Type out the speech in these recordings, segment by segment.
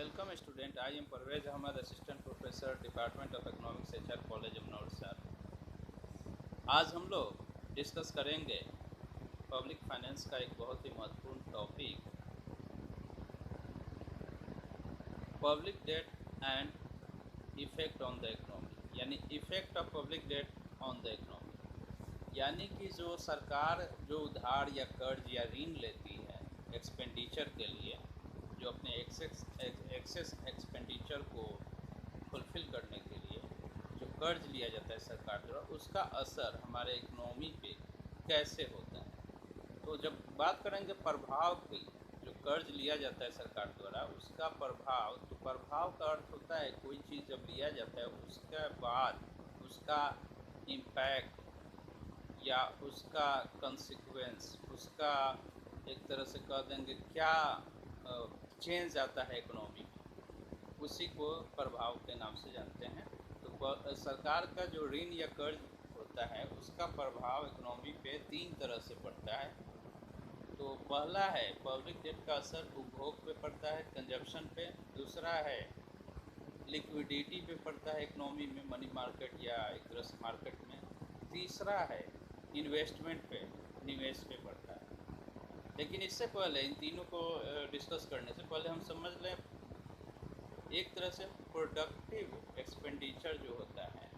Welcome student. I am Parvez Ahmad, Assistant Professor, Department of Economics, HR, College of नवलसार। आज हम लोग discuss करेंगे public finance का एक बहुत ही महत्वपूर्ण topic, public debt and effect on the economy, यानी effect of public debt on the economy. यानी कि जो सरकार जो उधार या कर्ज या ऋण लेती है एक्सपेंडिचर के लिए, जो अपने एक्सेस एक्सपेंडिचर को फुलफ़िल करने के लिए जो कर्ज लिया जाता है सरकार द्वारा, उसका असर हमारे इकोनॉमी पे कैसे होता है। तो जब बात करेंगे प्रभाव की, जो कर्ज लिया जाता है सरकार द्वारा उसका प्रभाव, तो प्रभाव का अर्थ होता है कोई चीज़ जब लिया जाता है उसके बाद उसका इम्पैक्ट या उसका कंसिक्वेंस, उसका एक तरह से कह देंगे क्या चेंज आता है इकोनॉमी में, उसी को प्रभाव के नाम से जानते हैं। तो सरकार का जो ऋण या कर्ज होता है उसका प्रभाव इकोनॉमी पे तीन तरह से पड़ता है। तो पहला है पब्लिक डेट का असर उपभोग पे पड़ता है, कंजप्शन पे। दूसरा है लिक्विडिटी पे पड़ता है इकोनॉमी में, मनी मार्केट या एक तरह से मार्केट में। तीसरा है इन्वेस्टमेंट पे, निवेश पे पड़ता है। लेकिन इससे पहले इन तीनों को डिस्कस करने से पहले हम समझ लें एक तरह से प्रोडक्टिव एक्सपेंडिचर जो होता है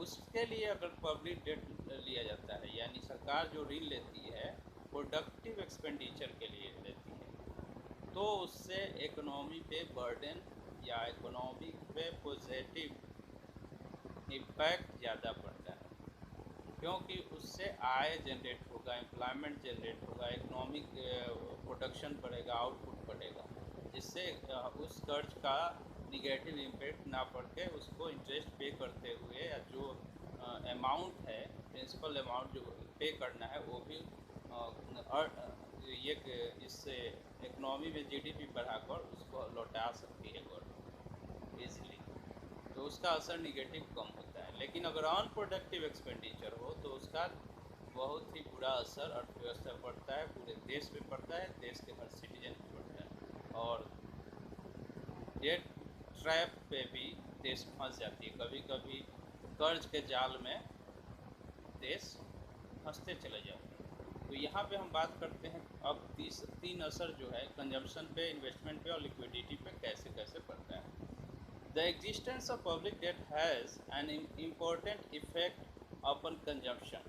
उसके लिए अगर पब्लिक डेट लिया जाता है, यानी सरकार जो ऋण लेती है प्रोडक्टिव एक्सपेंडिचर के लिए लेती है, तो उससे इकोनॉमी पे बर्डन या इकोनॉमी पे पॉजिटिव इम्पैक्ट ज़्यादा पड़ता है, क्योंकि उससे आय जनरेट होगा, एम्प्लॉयमेंट जनरेट होगा, इकोनॉमिक प्रोडक्शन बढ़ेगा, आउटपुट बढ़ेगा, जिससे उस कर्ज का निगेटिव इम्पैक्ट ना पड़ के उसको इंटरेस्ट पे करते हुए या जो अमाउंट है, प्रिंसिपल अमाउंट जो पे करना है वो भी इससे इकोनॉमी में जीडीपी बढ़ाकर उसको लौटा सकती है गवर्नमेंट ईजिली, तो उसका असर निगेटिव कम होता है। लेकिन अगर अनप्रोडक्टिव एक्सपेंडिचर हो तो उसका बहुत ही बुरा असर अर्थव्यवस्था पर पड़ता है, पूरे देश पे पड़ता है, देश के हर सिटीजन पे पड़ता है, और डेट ट्रैप पे भी देश फंस जाती है। कभी कभी कर्ज के जाल में देश फंसते चले जाते हैं। तो यहाँ पे हम बात करते हैं अब तीन असर जो है कंजम्पशन पे, इन्वेस्टमेंट पे और लिक्विडिटी पे कैसे कैसे पड़ता है। The existence of public debt has an important effect upon consumption.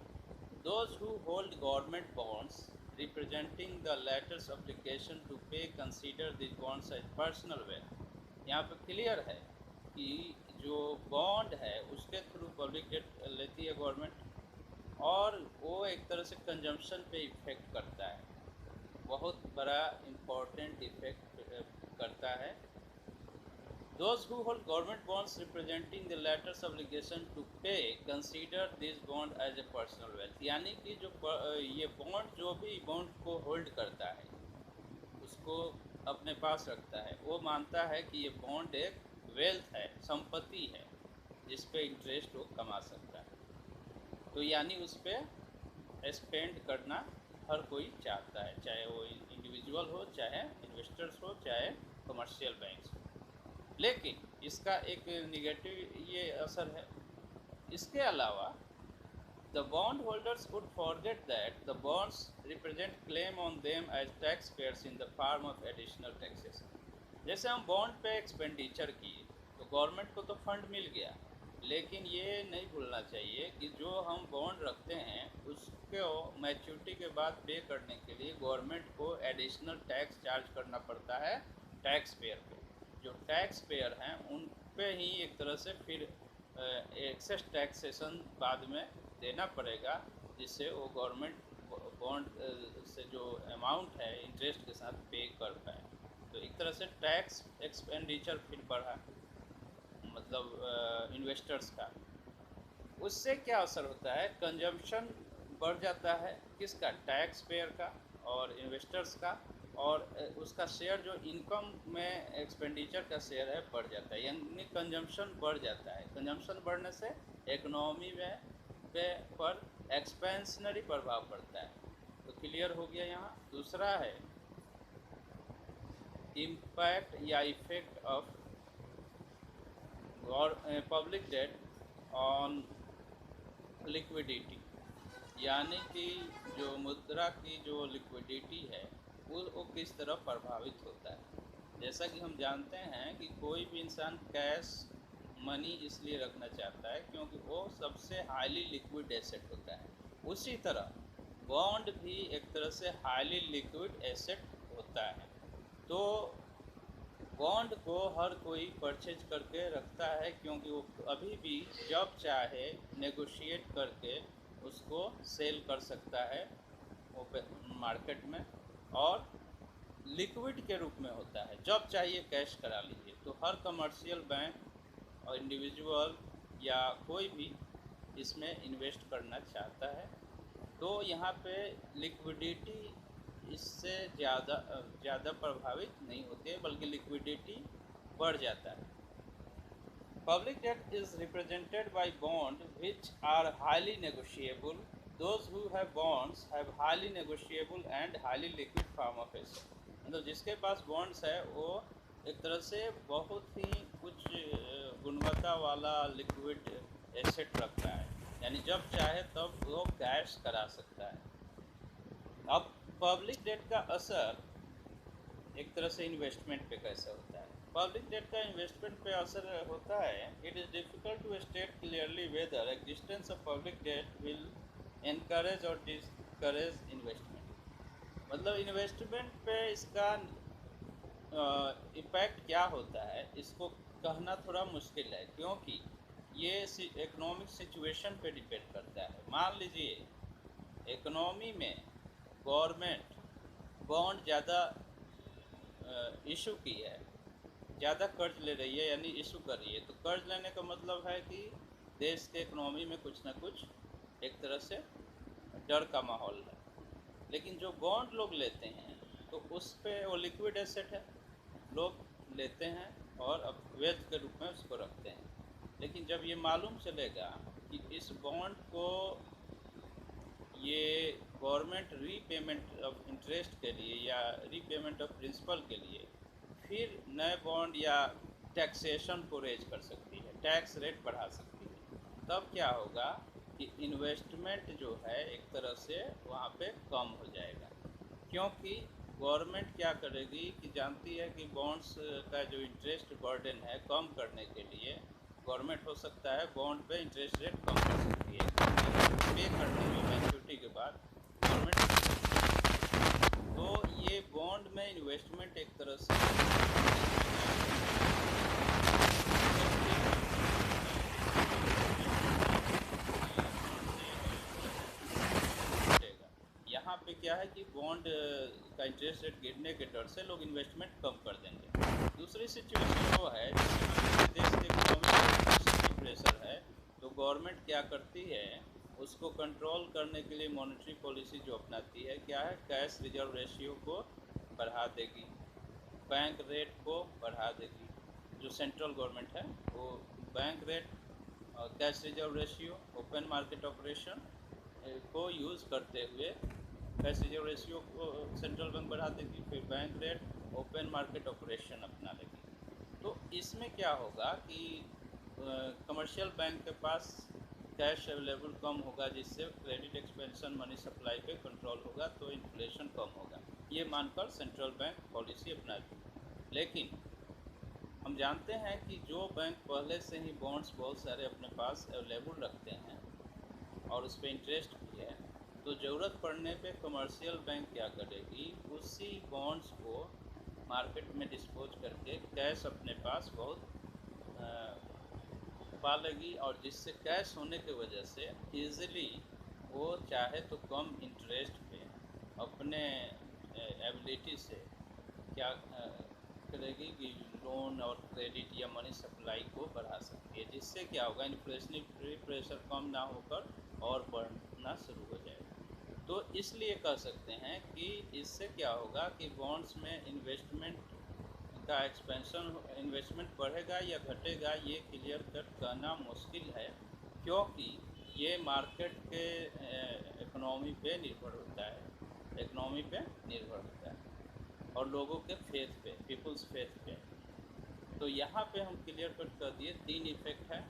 Those who hold government bonds representing the latter's obligation to pay consider these bonds as personal wealth. यहाँ पे क्लियर है कि जो बॉन्ड है उसके थ्रू पब्लिक डेट लेती है government, और वो एक तरह से कंजम्पशन पे इफेक्ट करता है, बहुत बड़ा इम्पोर्टेंट इफेक्ट करता है। Those who hold government bonds representing the latter's obligation to pay consider this bond as a personal wealth। यानी कि जो ये बॉन्ड, जो भी बॉन्ड को होल्ड करता है, उसको अपने पास रखता है, वो मानता है कि ये बॉन्ड एक वेल्थ है, संपत्ति है, जिस पे इंटरेस्ट वो कमा सकता है। तो यानी उस पर स्पेंड करना हर कोई चाहता है, चाहे वो इंडिविजुअल हो, चाहे इन्वेस्टर्स हो, चाहे कमर्शियल बैंक्स हो। लेकिन इसका एक निगेटिव ये असर है। इसके अलावा the bond holders would forget that the bonds represent claim on them as tax payers in the form of additional taxes. जैसे हम बॉन्ड पे एक्सपेंडिचर किए तो गवर्नमेंट को तो फंड मिल गया, लेकिन ये नहीं भूलना चाहिए कि जो हम बॉन्ड रखते हैं उसको मैच्योरिटी के बाद पे करने के लिए गवर्नमेंट को एडिशनल टैक्स चार्ज करना पड़ता है टैक्स पेयर पे। जो टैक्स पेयर हैं उन पे ही एक तरह से फिर एक्सेस टैक्सेशन बाद में देना पड़ेगा, जिससे वो गवर्नमेंट बॉन्ड से जो अमाउंट है इंटरेस्ट के साथ पे कर पाए। तो एक तरह से टैक्स एक्सपेंडिचर फिर बढ़ा, मतलब इन्वेस्टर्स का। उससे क्या असर होता है, कंजम्पशन बढ़ जाता है, किसका, टैक्स पेयर का और इन्वेस्टर्स का, और उसका शेयर जो इनकम में एक्सपेंडिचर का शेयर है बढ़ जाता है, यानी कंजम्पशन बढ़ जाता है। कंजम्पशन बढ़ने से इकोनॉमी में पर एक्सपेंशनरी प्रभाव पड़ता है। तो क्लियर हो गया यहाँ। दूसरा है इम्पैक्ट या effect of public debt on liquidity, यानी कि जो मुद्रा की जो लिक्विडिटी है वो किस तरह प्रभावित होता है। जैसा कि हम जानते हैं कि कोई भी इंसान कैश मनी इसलिए रखना चाहता है क्योंकि वो सबसे हाईली लिक्विड एसेट होता है। उसी तरह बॉन्ड भी एक तरह से हाईली लिक्विड एसेट होता है। तो बॉन्ड को हर कोई परचेज करके रखता है क्योंकि वो अभी भी जब चाहे नेगोशिएट करके उसको सेल कर सकता है वो मार्केट में, और लिक्विड के रूप में होता है, जब चाहिए कैश करा लीजिए। तो हर कमर्शियल बैंक और इंडिविजुअल या कोई भी इसमें इन्वेस्ट करना चाहता है। तो यहाँ पे लिक्विडिटी इससे ज़्यादा प्रभावित नहीं होती है, बल्कि लिक्विडिटी बढ़ जाता है। Public debt is represented by bonds which are highly negotiable. Those who have bonds have highly negotiable and highly liquid form of asset. मतलब जिसके पास बॉन्ड्स है वो एक तरह से बहुत ही कुछ गुणवत्ता वाला लिक्विड एसेट रखता है, यानी जब चाहे तब वो कैश करा सकता है। अब पब्लिक डेट का असर एक तरह से इन्वेस्टमेंट पे कैसे होता है। पब्लिक डेट का इन्वेस्टमेंट पे असर होता है। It is difficult to state clearly whether existence of public debt will encourage और डिस्करेज इन्वेस्टमेंट। मतलब इन्वेस्टमेंट पे इसका इम्पैक्ट क्या होता है इसको कहना थोड़ा मुश्किल है, क्योंकि ये इकोनॉमिक सिचुएशन पे डिपेंड करता है। मान लीजिए इकोनॉमी में गवर्नमेंट बॉन्ड ज़्यादा इशू की है, ज़्यादा कर्ज ले रही है, यानी इशू कर रही है, तो कर्ज लेने का मतलब है कि देश के इकोनॉमी में कुछ ना कुछ एक तरह से डर का माहौल है। लेकिन जो बॉन्ड लोग लेते हैं तो उस पे वो लिक्विड एसेट है, लोग लेते हैं और अब वेल्थ के रूप में उसको रखते हैं। लेकिन जब ये मालूम चलेगा कि इस बॉन्ड को ये गवर्नमेंट रीपेमेंट ऑफ इंटरेस्ट के लिए या रीपेमेंट ऑफ प्रिंसिपल के लिए फिर नए बॉन्ड या टैक्सेशन को रेज कर सकती है, टैक्स रेट बढ़ा सकती है, तब क्या होगा कि इन्वेस्टमेंट जो है एक तरह से वहाँ पे कम हो जाएगा। क्योंकि गवर्नमेंट क्या करेगी कि जानती है कि बॉन्ड्स का जो इंटरेस्ट बर्डन है कम करने के लिए गवर्नमेंट हो सकता है बॉन्ड पे इंटरेस्ट रेट कम कर सकती है, पे करने में मैच्योरिटी के बाद गवर्नमेंट। तो ये बॉन्ड में इन्वेस्टमेंट एक तरह से यहाँ पे क्या है कि बॉन्ड का इंटरेस्ट रेट गिरने के डर से लोग इन्वेस्टमेंट कम कर देंगे। दूसरी सिचुएशन वो है जिसमें देश के इकोनॉमिक प्रेशर है, तो गवर्नमेंट क्या करती है उसको कंट्रोल करने के लिए मॉनेटरी पॉलिसी जो अपनाती है क्या है, कैश रिजर्व रेशियो को बढ़ा देगी, बैंक रेट को बढ़ा देगी। जो सेंट्रल गवर्नमेंट है वो बैंक रेट और cash reserve ratio, open market operation को यूज़ करते हुए कैश रिजर्व रेशियो को सेंट्रल बैंक बढ़ा देगी, फिर bank rate, open market operation अपना लेगी। तो इसमें क्या होगा कि कमर्शियल बैंक के पास कैश अवेलेबल कम होगा, जिससे क्रेडिट एक्सपेंशन मनी सप्लाई पे कंट्रोल होगा, तो इन्फ्लेशन कम होगा, ये मानकर सेंट्रल बैंक पॉलिसी अपनाती है। लेकिन हम जानते हैं कि जो बैंक पहले से ही बॉन्ड्स बहुत सारे अपने पास अवेलेबल रखते हैं और उस पर इंटरेस्ट भी है, तो ज़रूरत पड़ने पे कमर्शियल बैंक क्या करेगी, उसी बॉन्ड्स को मार्केट में डिस्पोज करके कैश अपने पास बहुत पालेगी, और जिससे कैश होने की वजह से ईज़िली वो चाहे तो कम इंटरेस्ट पे अपने एबिलिटी से क्या करेगी कि लोन और क्रेडिट या मनी सप्लाई को बढ़ा सकती है, जिससे क्या होगा इन्फ्लेशनरी प्रेशर कम ना होकर और बढ़ना शुरू हो जाएगा। तो इसलिए कह सकते हैं कि इससे क्या होगा कि बॉन्ड्स में इन्वेस्टमेंट का एक्सपेंशन, इन्वेस्टमेंट बढ़ेगा या घटेगा ये क्लियर कट कहना मुश्किल है, क्योंकि ये मार्केट के इकोनॉमी पे निर्भर होता है, इकोनॉमी पे निर्भर होता है और लोगों के फेथ पे, पीपल्स उस फेज पे। तो यहाँ पे हम क्लियर कट कर दिए 3 इफेक्ट है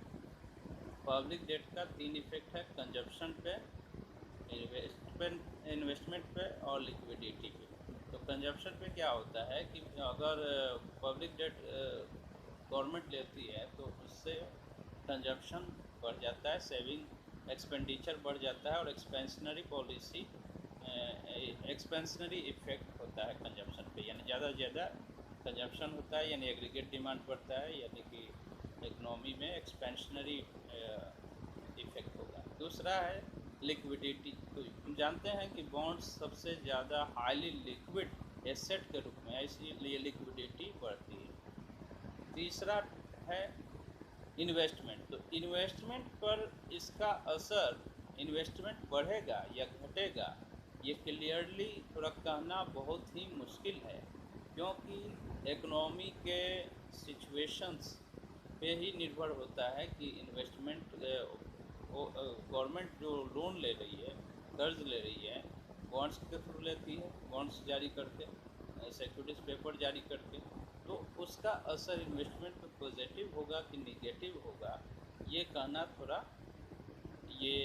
पब्लिक डेट का, 3 इफेक्ट है कंजप्शन पे, इन्वेस्टमेंट पे और लिक्विडिटी पे। तो कंजप्शन पे क्या होता है कि अगर पब्लिक डेट गवर्नमेंट लेती है तो उससे कंजप्शन बढ़ जाता है, सेविंग एक्सपेंडिचर बढ़ जाता है और एक्सपेंशनरी पॉलिसी एक्सपेंशनरी इफेक्ट होता है कंजप्शन पे, यानी ज़्यादा से ज़्यादा कंजप्शन होता है, यानी एग्रीगेट डिमांड बढ़ता है, यानी कि इकनॉमी में एक्सपेंशनरी इफेक्ट होगा। दूसरा है लिक्विडिटी। तो हम जानते हैं कि बॉन्ड्स सबसे ज़्यादा हाईली लिक्विड एसेट के रूप में है, इसलिए लिक्विडिटी बढ़ती है। तीसरा है इन्वेस्टमेंट। तो इन्वेस्टमेंट पर इसका असर, इन्वेस्टमेंट बढ़ेगा या घटेगा, ये क्लियरली थोड़ा कहना बहुत ही मुश्किल है, क्योंकि इकनॉमी के सिचुएशंस पे ही निर्भर होता है कि इन्वेस्टमेंट गवर्नमेंट जो लोन ले रही है, कर्ज ले रही है, बॉन्ड्स के थ्रू लेती है, बॉन्ड्स जारी करके, सिक्योरिटीज पेपर जारी करके, तो उसका असर इन्वेस्टमेंट पे पॉजिटिव होगा कि निगेटिव होगा, ये कहना थोड़ा ये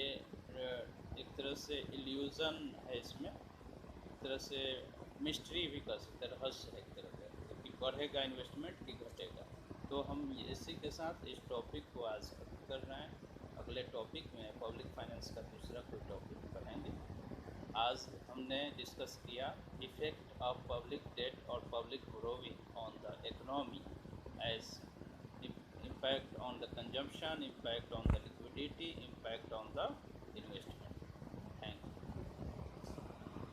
एक तरह से इल्यूज़न है इसमें, एक तरह से मिस्ट्री भी कर सकते हैं, रहस्य है एक तरह का कि बढ़ेगा इन्वेस्टमेंट कि घटेगा। तो हम इसी के साथ इस टॉपिक को आज खत्म कर रहे हैं। अगले टॉपिक में पब्लिक फाइनेंस का दूसरा कोई टॉपिक पढ़ेंगे। आज हमने डिस्कस किया इफेक्ट ऑफ पब्लिक डेट और public borrowing on the economy as impact on the consumption, impact on the liquidity, impact on the